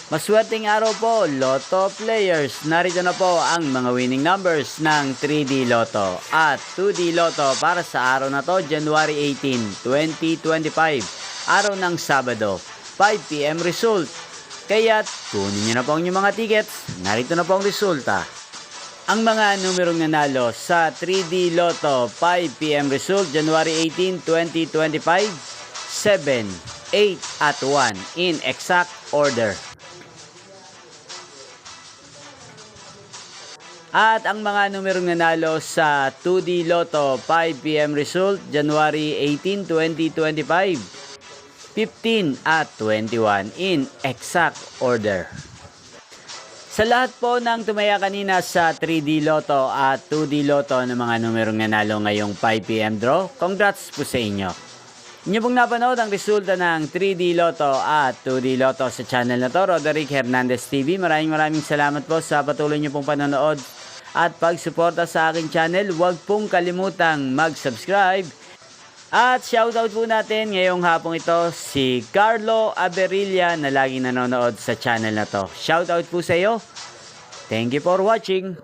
Maswerteng araw po, Lotto players. Narito na po ang mga winning numbers ng 3D Lotto at 2D Lotto para sa araw na to, January 18, 2025. Araw ng Sabado, 5 PM result. Kaya't kunin nyo na po ang inyong mga tickets. Narito na po ang resulta. Ang mga numerong nanalo sa 3D Lotto 5 PM result, January 18, 2025, 7, 8 at 1 in exact order. At ang mga numerong nanalo sa 2D Lotto 5 PM result, January 18, 2025, 15 at 21 in exact order. Sa lahat po ng tumaya kanina sa 3D Lotto at 2D Lotto ng mga numerong nanalo ngayong 5 PM draw, congrats po sa inyo. Inyo pong napanood ang resulta ng 3D Lotto at 2D Lotto sa channel na to, Roderick Hernandez TV. Maraming salamat po sa patuloy nyo pong panonood at pagsuporta sa aking channel. Huwag pong kalimutang mag-subscribe. At shoutout po natin ngayong hapong ito si Carlo Aberilla na laging nanonood sa channel na to. Shoutout po sa iyo. Thank you for watching.